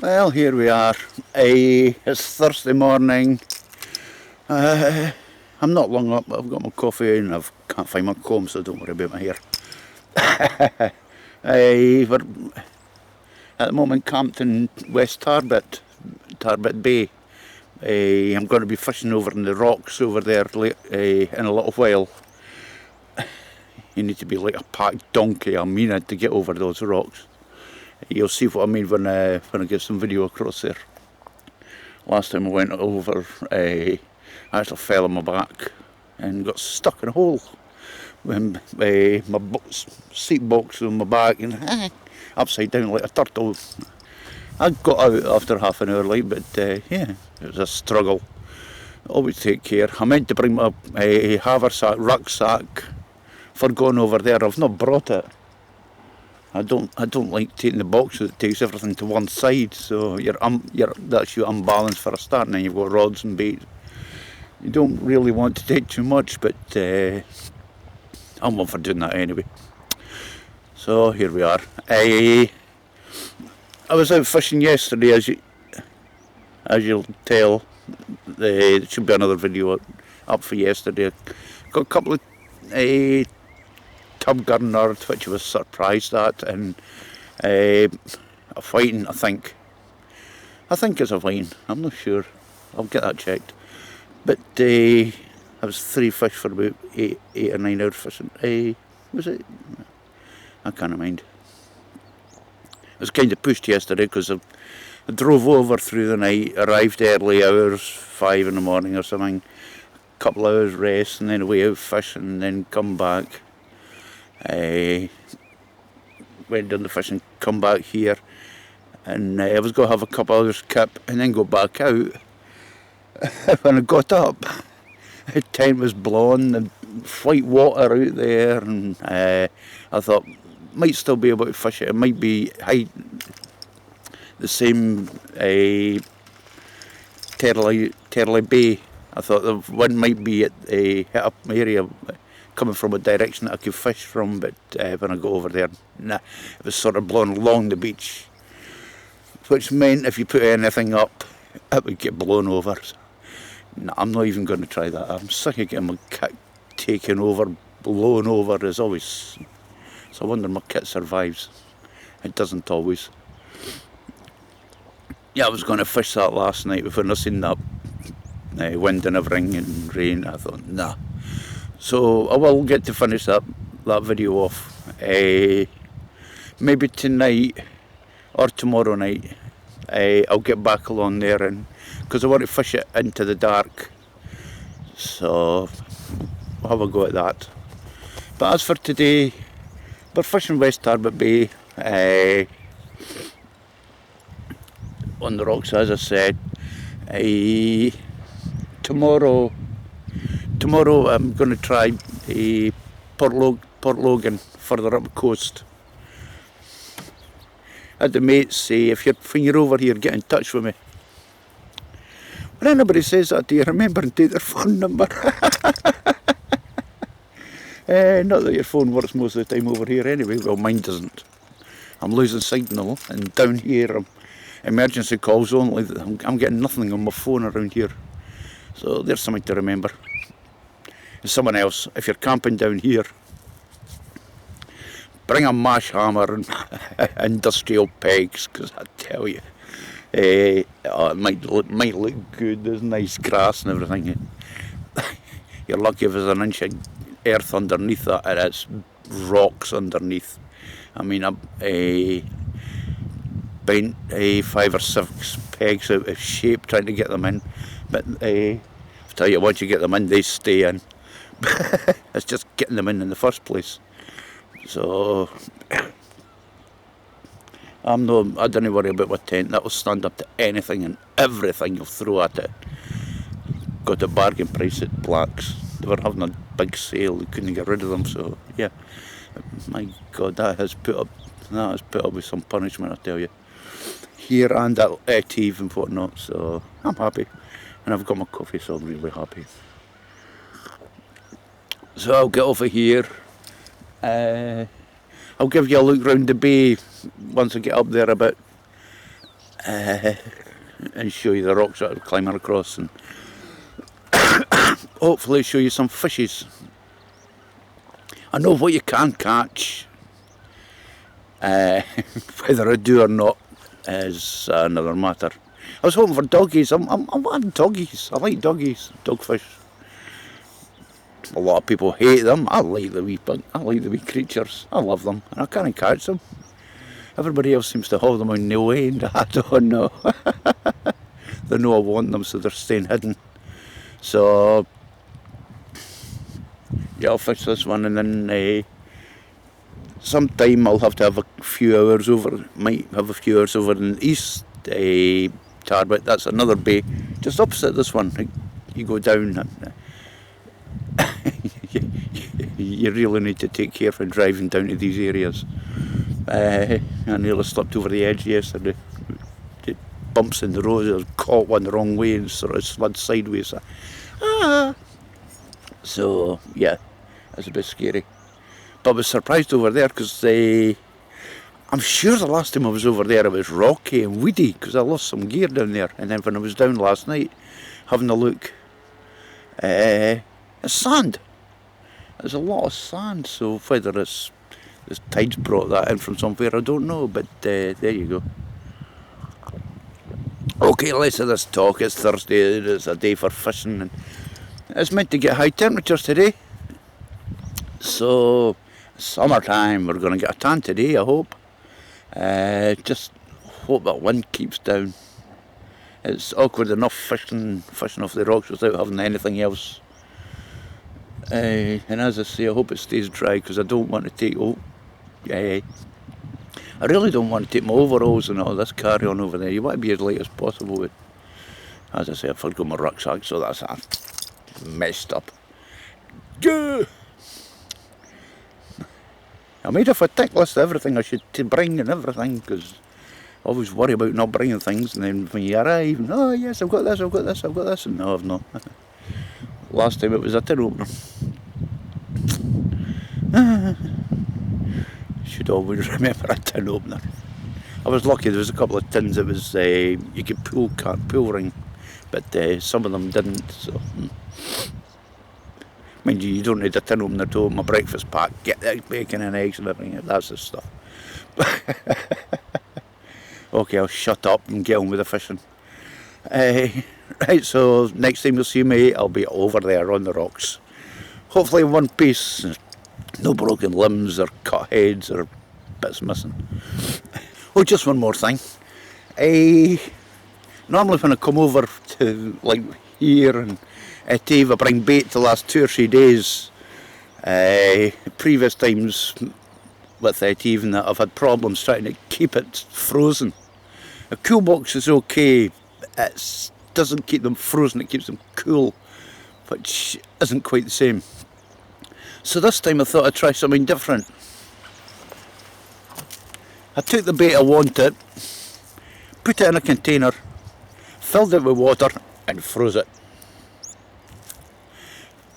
Well, here we are. It's Thursday morning. I'm not long up. I've got my coffee and I can't find my comb, so don't worry about my hair. We're at the moment camped in West Tarbet Bay. I'm going to be fishing over in the rocks over there in a little while. You need to be like a packed donkey, I mean it, to get over those rocks. You'll see what I mean when I get some video across there. Last time I went over, I actually fell on my back and got stuck in a hole with my seat box on my back and upside down like a turtle. I got out after half an hour, but yeah, it was a struggle. Always take care. I meant to bring my haversack, rucksack for going over there. I've not brought it. I don't like taking the box that takes everything to one side, so that's you unbalanced for a start, and then you've got rods and bait. You don't really want to take too much, but I'm up for doing that anyway. So here we are. I was out fishing yesterday, as you'll tell. There should be another video up for yesterday. Got a couple of tub gurnard, which I was surprised at, and a whiting, I think it's a whiting, I'm not sure, I'll get that checked. But I was 3 fish for about 8 or 9 hours fishing. Was it? I can't mind. I was kind of pushed yesterday because I drove over through the night, arrived early hours, 5 in the morning or something, a couple of hours rest, and then away out fishing, and then come back. Went down the fishing, come back here, and I was going to have a couple hours kip and then go back out. When I got up, the tent was blowing, the white water out there, and I thought, might still be able to fish it. It might be the same Terley Bay. I thought the wind might be at hit up my area, coming from a direction that I could fish from, but when I got over there, nah, it was sort of blowing along the beach, which meant if you put anything up, it would get blown over. So, nah, I'm not even going to try that. I'm sick of getting my kit taken over, blown over as always. So I wonder my kit survives. It doesn't always. Yeah, I was going to fish that last night, but when I seen that wind and everything and rain, I thought, nah. So I will get to finish that video off. Maybe tonight or tomorrow night. I'll get back along there, and because I want to fish it into the dark. So I'll have a go at that. But as for today, we're fishing West Tarbet Bay on the rocks, as I said. Tomorrow I'm going to try Port Logan further up the coast. I had the mates say, when you're over here, get in touch with me. When anybody says that to you, remember and take their phone number. Not that your phone works most of the time over here anyway. Well, mine doesn't. I'm losing signal, and down here, emergency calls only. I'm getting nothing on my phone around here. So there's something to remember. And someone else, if you're camping down here, bring a mash hammer and industrial pegs, because I tell you, it might look good. There's nice grass and everything. You're lucky if there's an inch of earth underneath that, and it's rocks underneath. I mean, I bent 5 or 6 pegs out of shape trying to get them in, but I tell you, once you get them in, they stay in. It's just getting them in the first place. So I don't worry about my tent. That will stand up to anything and everything you'll throw at it. Got a bargain price at Black's. They were having a big sale, they couldn't get rid of them, so yeah. My God, that has put up with some punishment, I tell you. Here and at Eve and whatnot, so I'm happy. And I've got my coffee, so I'm really happy. So I'll get over here. I'll give you a look round the bay once I get up there a bit. and show you the rocks that I'm climbing across, and hopefully show you some fishes. I know what you can catch. Whether I do or not is another matter. I was hoping for doggies. I'm wanting doggies. I like doggies, dogfish. A lot of people hate them. I like the wee creatures. I love them, and I can't catch them. Everybody else seems to have them on no end. I don't know. They know I want them, so they're staying hidden. So yeah, I'll fish this one, and then sometime I'll have to have a few hours over. Might have a few hours over in the east. Tarbet, that's another bay, just opposite this one. You go down. You really need to take care for driving down to these areas. I nearly slipped over the edge yesterday. The bumps in the road, I was caught one the wrong way and sort of slid sideways. So yeah, that's a bit scary. But I was surprised over there because I'm sure the last time I was over there it was rocky and weedy because I lost some gear down there. And then when I was down last night having a look, it's sand. There's a lot of sand, so whether this tide's brought that in from somewhere, I don't know, but there you go. Okay, less of this talk. It's Thursday, it's a day for fishing, and it's meant to get high temperatures today. So, summertime, we're going to get a tan today, I hope. Just hope that wind keeps down. It's awkward enough fishing off the rocks without having anything else. And as I say, I hope it stays dry because I don't want to take. I really don't want to take my overalls and all this carry on over there. You want to be as light as possible. But as I say, I forgot my rucksack, so that's messed up. I made a tick list of everything I should bring and everything because I always worry about not bringing things, and then when you arrive, oh yes, I've got this, and no, I've not. Last time it was a tin opener. Should always remember a tin opener. I was lucky, there was a couple of tins that was you could pull ring, but some of them didn't. So mind you don't need a tin opener to open my breakfast pack, get that bacon and eggs and everything. That's the stuff. Okay, I'll shut up and get on with the fishing. Right, so next time you'll see me, I'll be over there on the rocks. Hopefully in one piece. No broken limbs or cut heads or bits missing. Oh, just one more thing. Normally when I come over to like here and Eve, I bring bait the last 2 or 3 days. Previous times with Eve and that, I've had problems trying to keep it frozen. A cool box is okay. It doesn't keep them frozen, it keeps them cool, which isn't quite the same. So this time I thought I'd try something different. I took the bait I wanted, put it in a container, filled it with water and froze it.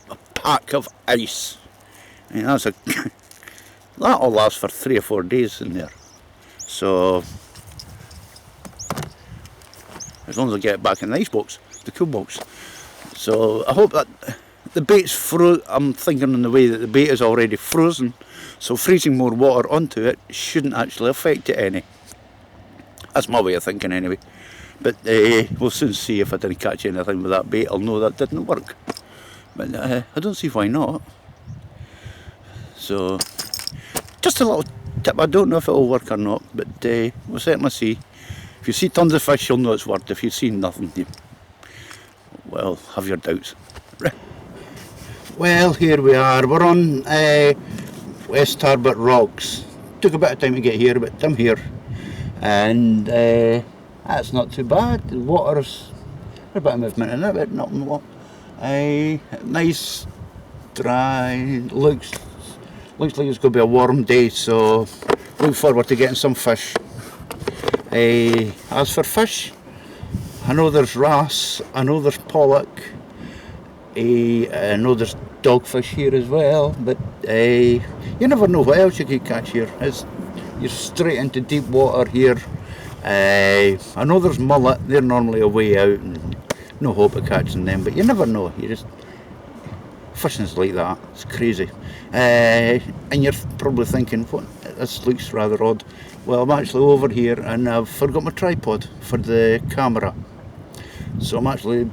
A pack of ice. And that'll last for 3 or 4 days in there. So as long as I get it back in the ice box, the cool box. So I hope that the bait's I'm thinking in the way that the bait is already frozen, so freezing more water onto it shouldn't actually affect it any. That's my way of thinking anyway. But we'll soon see. If I didn't catch anything with that bait, I'll know that didn't work. But I don't see why not. So just a little tip. I don't know if it'll work or not, but we'll certainly see. If you see tons of fish, you'll know it's worked. If you see nothing, well, have your doubts. Well, here we are. We're on West Tarbet Rocks. Took a bit of time to get here, but I'm here. And that's not too bad. The water's a bit of movement in it, but not a lot. Nice, dry, looks like it's going to be a warm day, so look forward to getting some fish. As for fish, I know there's wrasse, I know there's pollock, I know there's dogfish here as well, but you never know what else you could catch here. You're straight into deep water here, I know there's mullet, they're normally away out and no hope of catching them, but you never know. You just fishing's like that, it's crazy. And you're probably thinking, what, this looks rather odd. Well, I'm actually over here and I've forgot my tripod for the camera, so I'm actually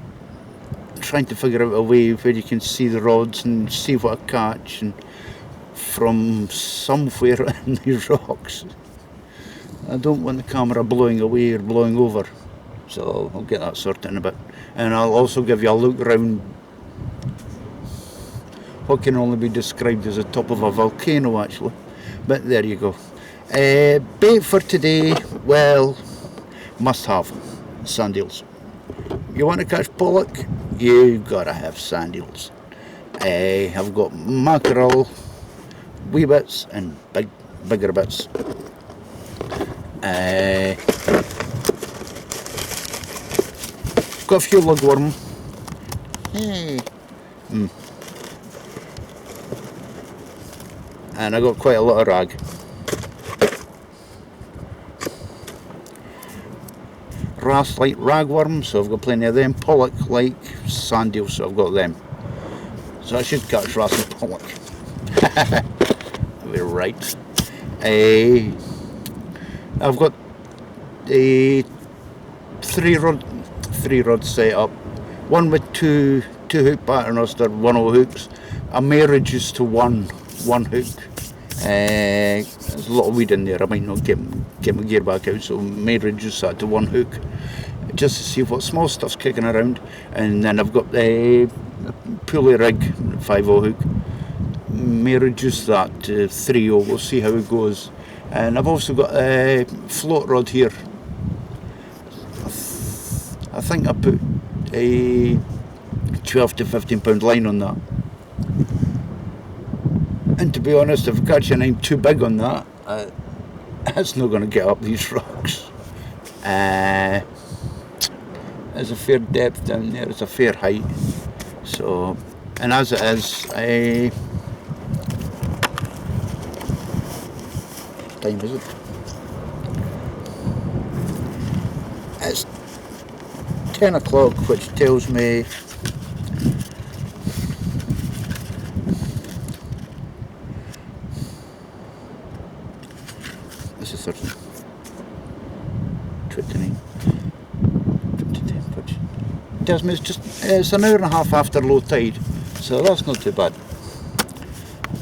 trying to figure out a way where you can see the rods and see what I catch and from somewhere in these rocks. I don't want the camera blowing away or blowing over, so I'll get that sorted in a bit. And I'll also give you a look around what can only be described as the top of a volcano actually, but there you go. Bait for today, well, must have sand eels. You want to catch pollock, you gotta have sand eels. I've got mackerel, wee bits and bigger bits. Got a few lugworm. And I got quite a lot of rag. Wrasse like ragworm, so I've got plenty of them. Pollock like sand eels, so I've got them. So I should catch wrasse and pollock. I'll be right. I've got a three rod set up. One with two hook patterns, one of hooks. I may reduce to one hook. There's a lot of weed in there. I might not get my gear back out, so I may reduce that to one hook just to see what small stuff's kicking around. And then I've got a pulley rig, 5/0 hook. May reduce that to 3/0. We'll see how it goes. And I've also got a float rod here. I think I put a 12 to 15 pound line on that. And to be honest, if I catch anything too big on that, it's not going to get up these rocks. There's a fair depth down there, it's a fair height. So, and as it is, what time is it? It's 10 o'clock, which tells me this is 13, 29, 22, which tells me it's an hour and a half after low tide, so that's not too bad.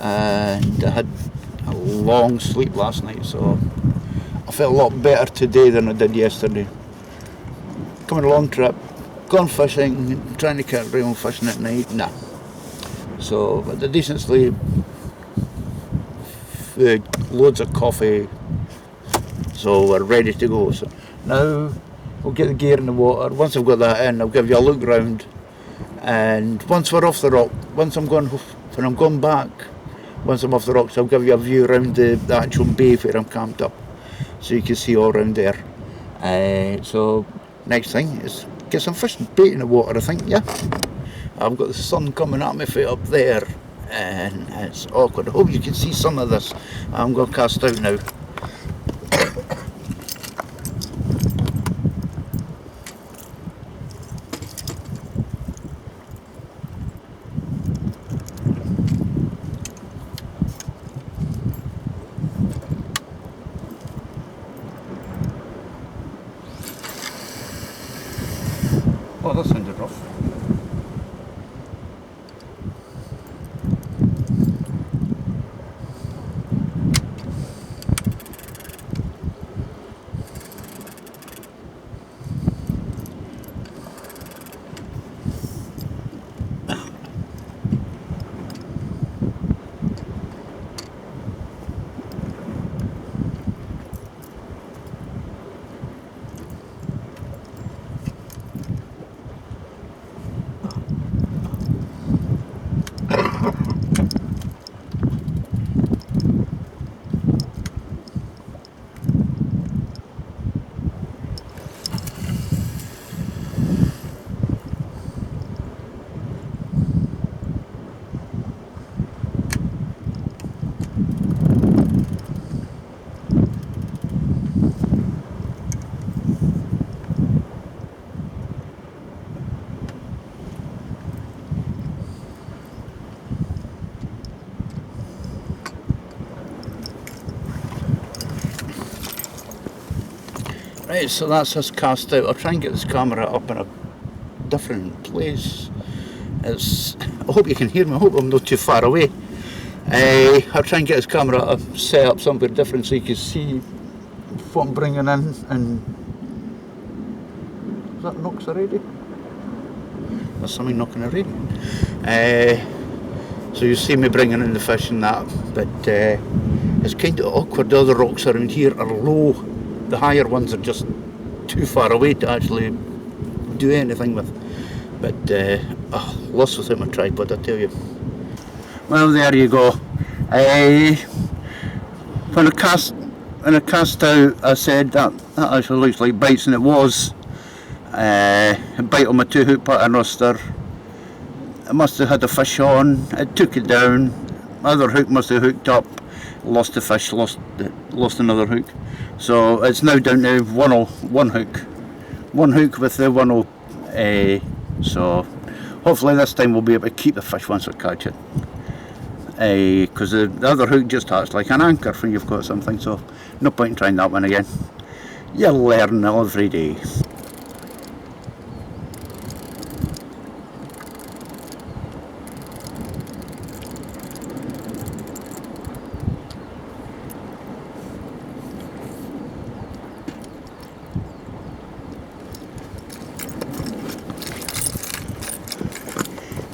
And I had a long sleep last night, so I felt a lot better today than I did yesterday. Coming a long trip, gone fishing, trying to catch real fishing at night, nah. So, but a decent sleep, food, loads of coffee, so we're ready to go. So now we'll get the gear in the water. Once I've got that in, I'll give you a look round, and once we're off the rock, when I'm going back, once I'm off the rocks, I'll give you a view around the actual bay where I'm camped up, so you can see all around there. So next thing is get some fish and bait in the water, I think, yeah. I've got the sun coming at me from up there, and it's awkward. I hope you can see some of this. I'm going to cast out now. Oh, that sounded rough. Right, so that's us cast out. I'll try and get this camera up in a different place. I hope you can hear me, I hope I'm not too far away. I'll try and get this camera up, set up somewhere different so you can see what I'm bringing in. And is that knocks already? There's something knocking already. So you see me bringing in the fish and that, but it's kind of awkward. The other rocks around here are low. The higher ones are just too far away to actually do anything with. But lost without my tripod, I tell you. Well, there you go. When I cast out, I said that actually looks like bites, and it was. A bite on my 2-hook pattern roster. I must have had the fish on. It took it down. Other hook must have hooked up. Lost the fish. Lost another hook. So it's now down to one hook. One hook with the 1-0. So hopefully this time we'll be able to keep the fish once I catch it. Because the other hook just acts like an anchor when you've got something. So no point in trying that one again. You learn every day.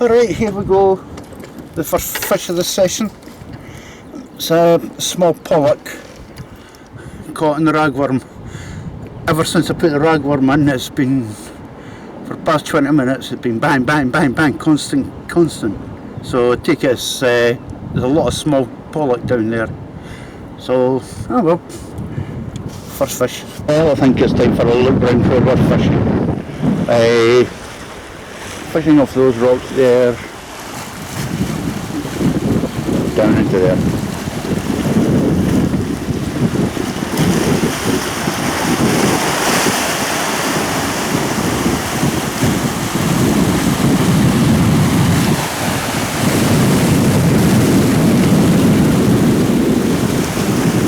Alright, here we go, the first fish of the session. It's a small pollock caught in the ragworm. Ever since I put the ragworm in, it's been, for the past 20 minutes, it's been bang, bang, bang, bang, constant. So I take it as, there's a lot of small pollock down there. So, oh well, first fish. Well, I think it's time for a look round for our fish. Fishing off those rocks there, down into there.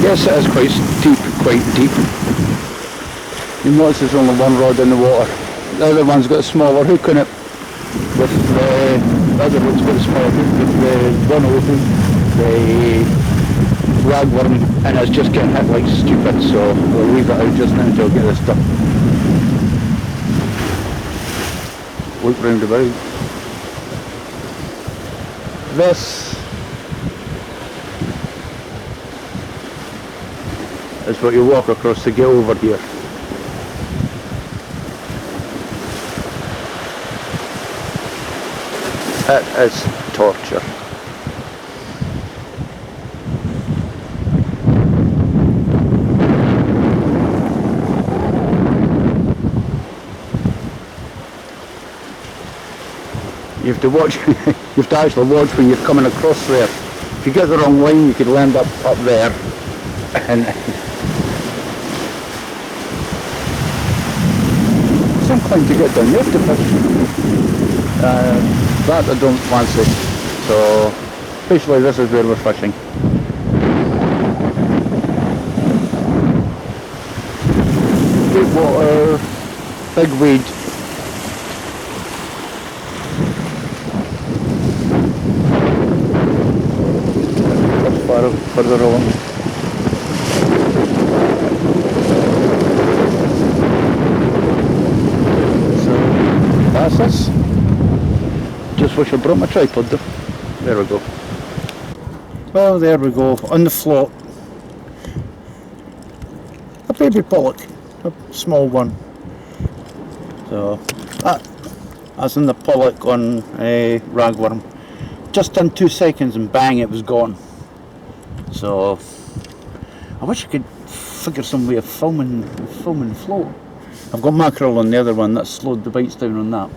Yes, it is quite deep. You notice there's only one rod in the water. The other one's got a smaller hook on it. With the other hook's got a small hook, with the 1-0 hook, the ragworm, and it's just getting hit like stupid, so we'll leave it out just now until I get this done. Look round about. This is what you walk across the gill over here. It is torture. You have to watch, you have to actually watch when you're coming across there. If you get the wrong line, you could land up there. And it's inclined to get down there to fish. That I don't fancy, so basically this is where we're fishing. Deep water, big weed. That's further along. So that's us. Just wish I brought my tripod though. There we go. Well, there we go, on the float. A baby pollock, a small one. So that's in the pollock on a ragworm. Just in 2 seconds and bang, it was gone. So I wish I could figure some way of filming the float. I've got mackerel on the other one, that slowed the bites down on that.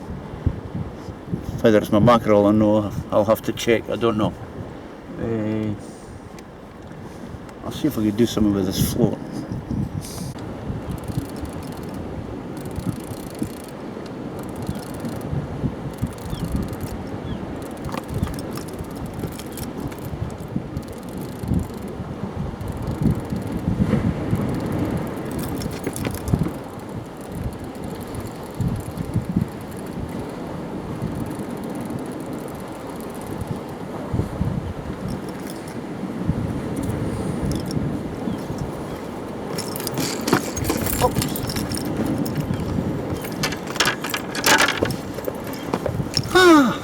Whether it's my mackerel or no, I'll have to check, I don't know. I'll see if I can do something with this float. Oops. Ah!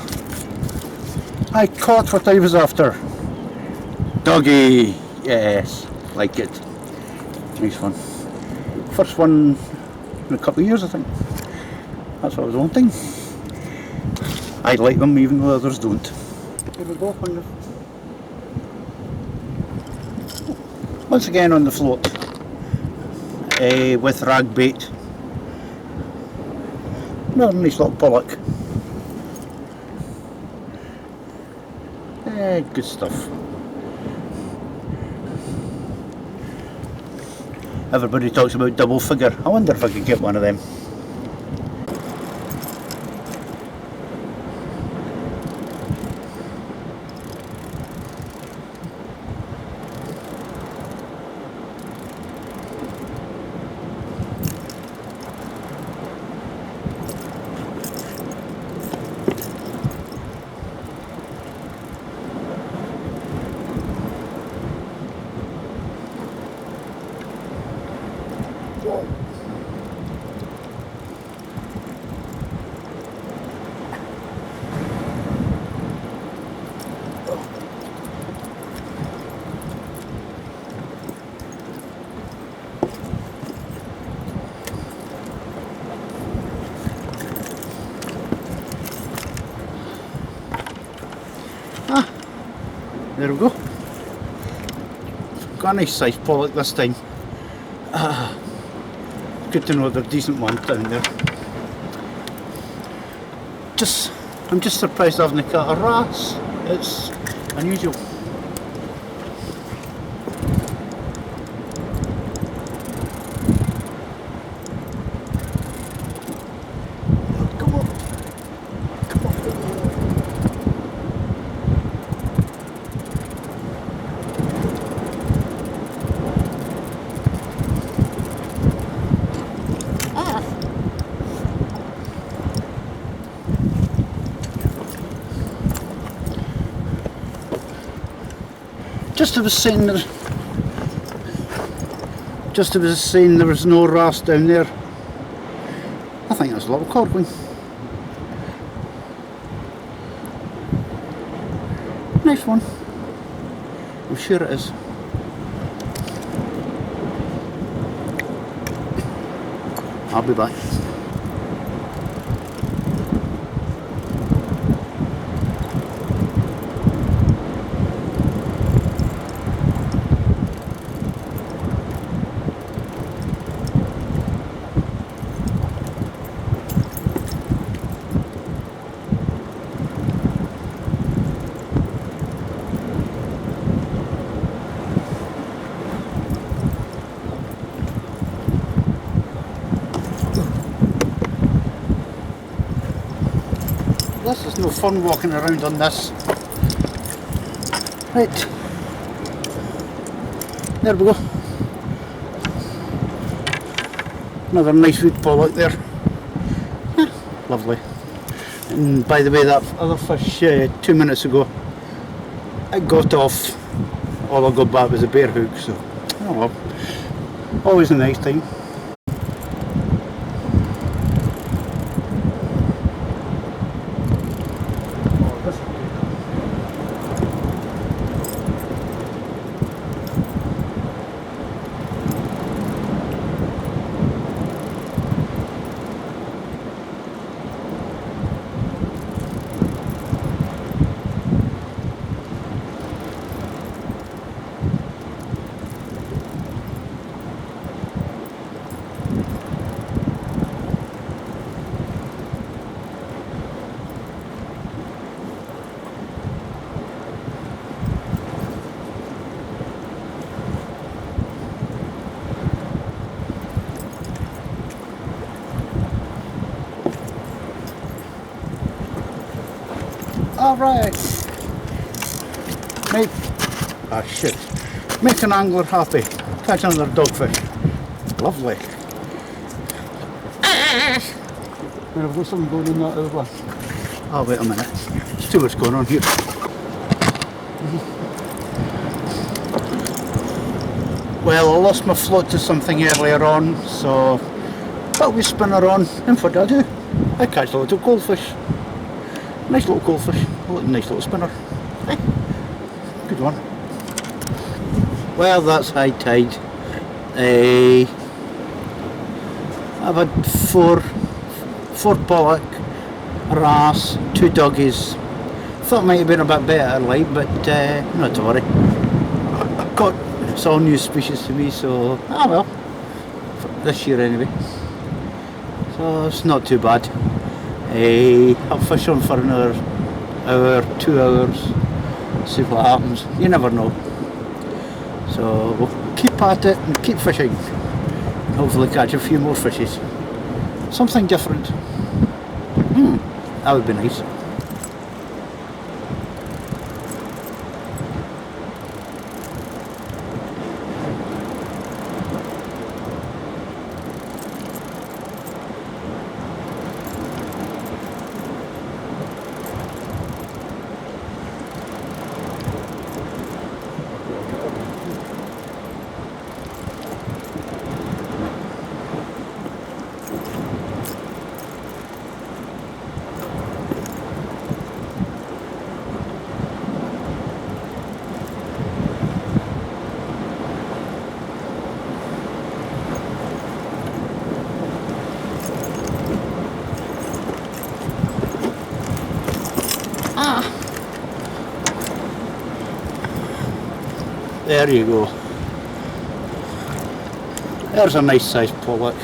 I caught what I was after. Doggy! Yes, like it. Nice one. First one in a couple of years, I think. That's what I was wanting. I like them even though others don't. Here we go. Once again on the float. With rag bait. Another nice little pollock. Good stuff. Everybody talks about double figure. I wonder if I could get one of them. There we go. Got a nice size pollock this time. Good to know they're decent ones down there. I'm just surprised I haven't caught a wrasse. It's unusual. Come on. Come on. Just as I was saying there was no wrasse down there. I think that's a little codling. Nice one. I'm sure it is. I'll be back. This is no fun walking around on this. Right, there we go. Another nice wee pollock there. Lovely. And by the way, that other fish 2 minutes ago, it got off. All I got back was a bare hook, so oh well. Always a nice time. Alright, make an angler happy, catch another dogfish, lovely. There I've got something going in that other one. Oh wait a minute, let's see what's going on here. Well, I lost my float to something earlier on, so put a wee spinner on, and what do I do? I catch a little goldfish. Nice little goldfish, nice little spinner. Eh, good one. Well, that's high tide. I've had four pollock, a wrasse, 2 doggies. Thought it might have been a bit better like, but not to worry. It's all new species to me, so well, this year anyway. So it's not too bad. I'll fish on for another hour, 2 hours, see what happens. You never know. So we'll keep at it and keep fishing. Hopefully catch a few more fishes. Something different. That would be nice. There you go. There's a nice sized pollock.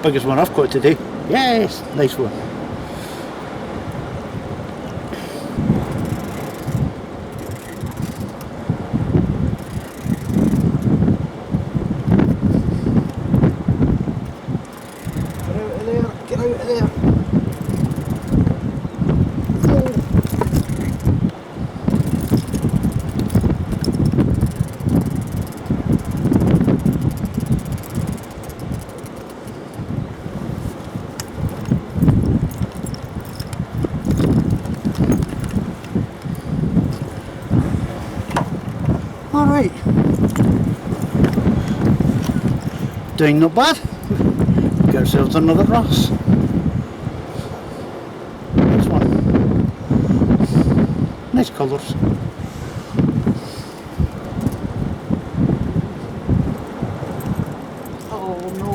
Biggest one I've caught today. Yes, nice one. Get out of there. Alright, doing not bad. Get ourselves another wrasse. Nice one. Nice colours. Oh no.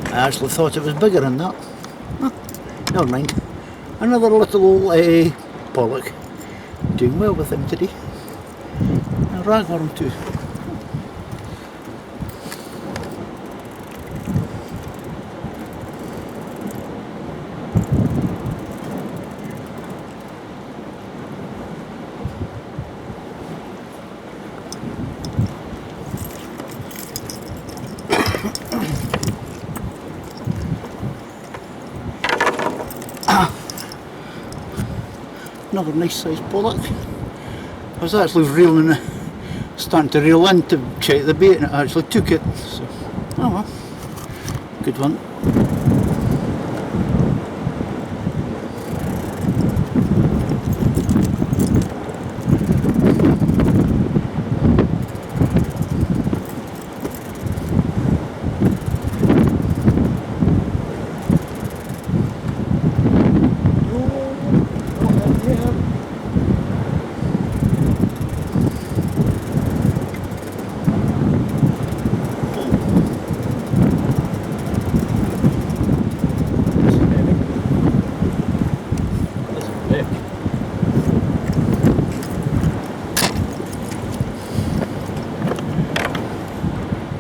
I actually thought it was bigger than that. Never mind. Another little pollock. Doing well with him today. A ragworm too. Another nice sized pollock. I was actually starting to reel in to check the bait, and it actually took it. So, oh well, good one.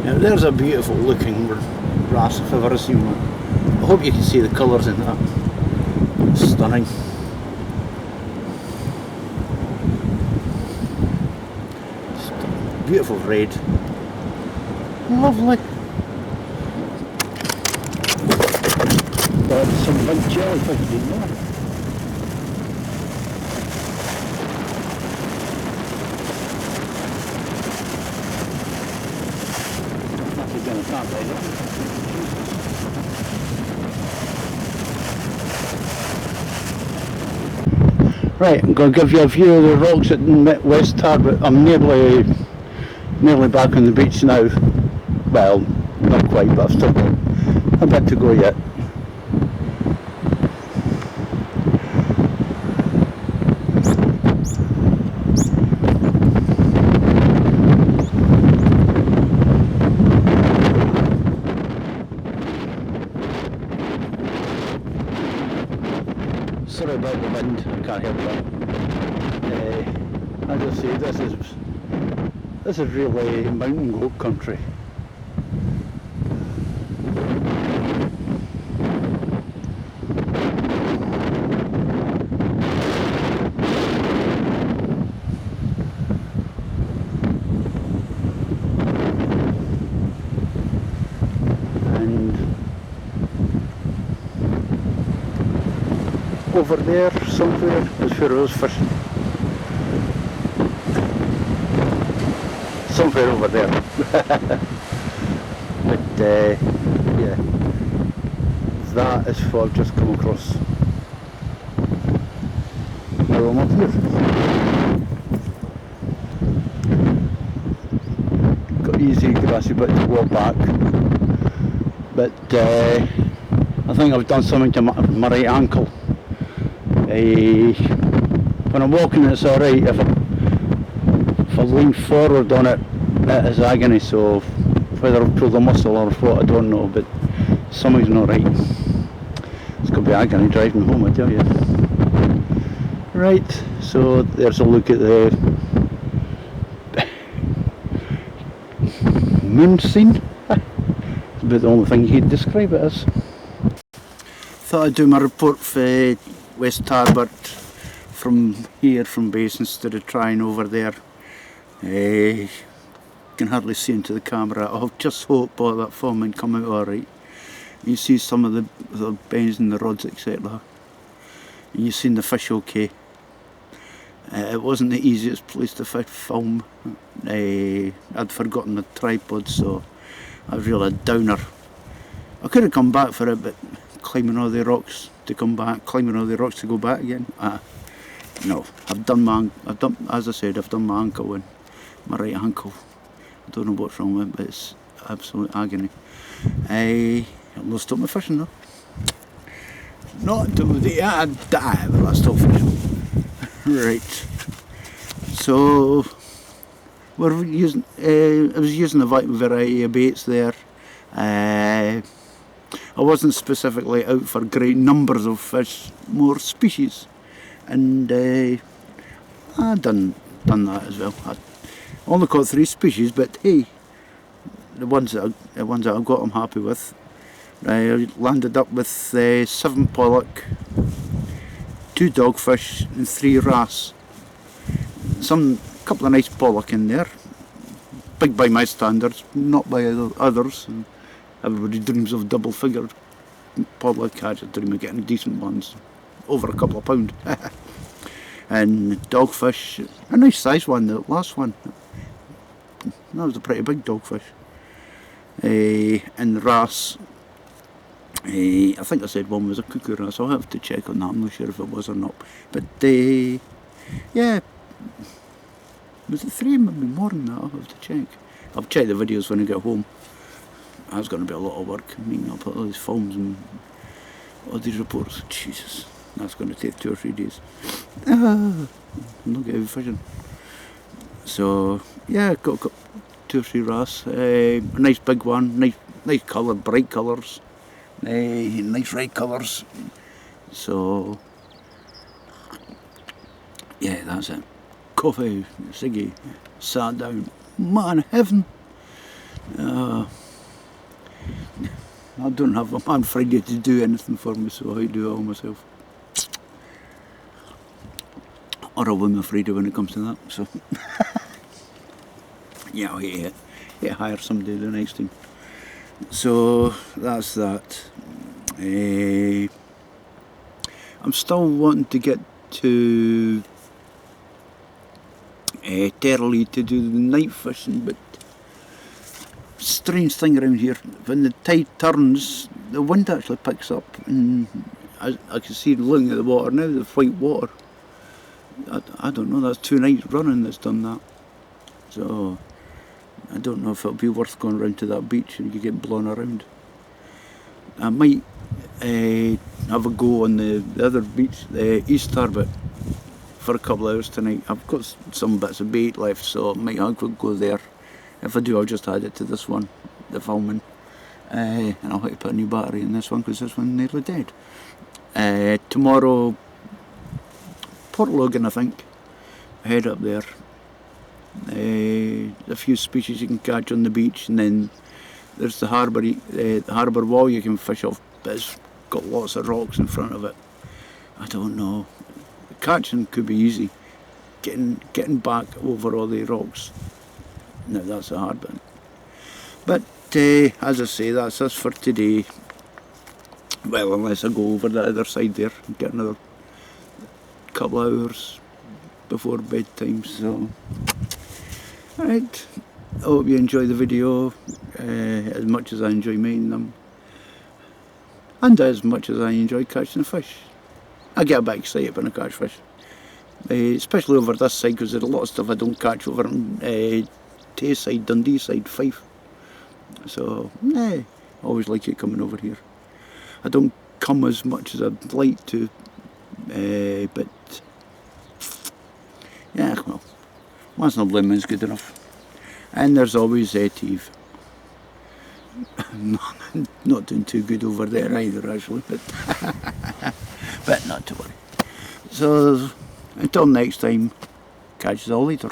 Now there's a beautiful looking wrasse if I've ever seen one. I hope you can see the colours in that. Stunning. Beautiful red. Lovely. There's some big jellyfish in there. That's again a tarbet. Right, I'm going to give you a view of the rocks at West Tarbet. I'm nearly back on the beach now. Well, not quite, but I've still got a bit to go yet. Sorry about the wind, I can't help it. As I say, this is really mountain goat country. And over there somewhere is where I was fishing. Somewhere over there. But yeah, that is what I've just come across. Now I'm up here. Got easy grassy bit to walk back, but I think I've done something to my right ankle. When I'm walking it's alright, if I lean forward on it, it is agony, so whether I've pulled a muscle or what, I don't know, but something's not right. It's going to be agony driving home, I tell you. Right, so there's a look at the moon scene. It's about the only thing you'd describe it as. Thought I'd do my report for West Tarbet from here, from base, instead of trying over there. Can hardly see into the camera. I'll just hope all that filming come out alright. You see some of the bends and the rods, etc. And you've seen the fish okay. It wasn't the easiest place to film. I'd forgotten the tripod, so I was really a downer. I could have come back for it, but climbing all the rocks to come back, climbing all the rocks to go back again. No, as I said, I've done my ankle and my right ankle. I don't know what's wrong with it, but it's absolute agony. I lost up my fishing though. Not to the but that's still fishing. Right. So we're using. I was using a variety of baits there. I wasn't specifically out for great numbers of fish, more species, and I done that as well. I only caught 3 species, but hey, the ones that I got, I'm happy with. I landed up with 7 pollock, 2 dogfish, and 3 wrasse. Couple of nice pollock in there. Big by my standards, not by others. Everybody dreams of double-figured pollock. I just dream of getting decent ones, over a couple of pound. And dogfish, a nice size one, the last one. That was a pretty big dogfish. And the wrasse, I think I said one was a cuckoo wrasse. I'll have to check on that. I'm not sure if it was or not. But yeah, was it 3? Maybe more than that. I'll have to check. I'll check the videos when I get home. That's going to be a lot of work. Meeting up all these films and all these reports. Jesus, that's going to take 2 or 3 days. I'm not getting fishing. So yeah, got 2 or 3 wrasse. A nice big one. Nice colour, bright colours. Nice red colours. So yeah, that's it. Coffee, ciggy, sat down. Man, heaven. I don't have a man Friday to do anything for me, so I do it all myself. Or a woman Friday when it comes to that. So yeah, I hate it. Yeah, hire somebody the next time. So that's that. I'm still wanting to get to Terley to do the night fishing, but strange thing around here, when the tide turns, the wind actually picks up, and I can see looking at the water now, the white water. I don't know, that's 2 nights running that's done that. So I don't know if it'll be worth going round to that beach and you get blown around. I might have a go on the other beach, the East Tarbet, for a couple of hours tonight. I've got some bits of bait left, so I might go there. If I do, I'll just add it to this one, the filming, and I'll have to put a new battery in this one because this one's nearly dead. Tomorrow, Port Logan, I think, head up there. A few species you can catch on the beach, and then there's the harbour wall you can fish off, but it's got lots of rocks in front of it. I don't know. Catching could be easy. Getting back over all the rocks, no, that's a hard bit. But as I say, that's us for today. Well, unless I go over the other side there and get another couple of hours before bedtime. So, alright, I hope you enjoy the video as much as I enjoy making them, and as much as I enjoy catching the fish. I get a bit excited when I catch fish, especially over this side, because there's a lot of stuff I don't catch over on Tayside, Dundee side, Fife. So, I always like it coming over here. I don't come as much as I'd like to, but yeah, well, once in a blue moon's good enough. And there's always Eve. Not doing too good over there either, actually, but not to worry. So until next time, catch us all later.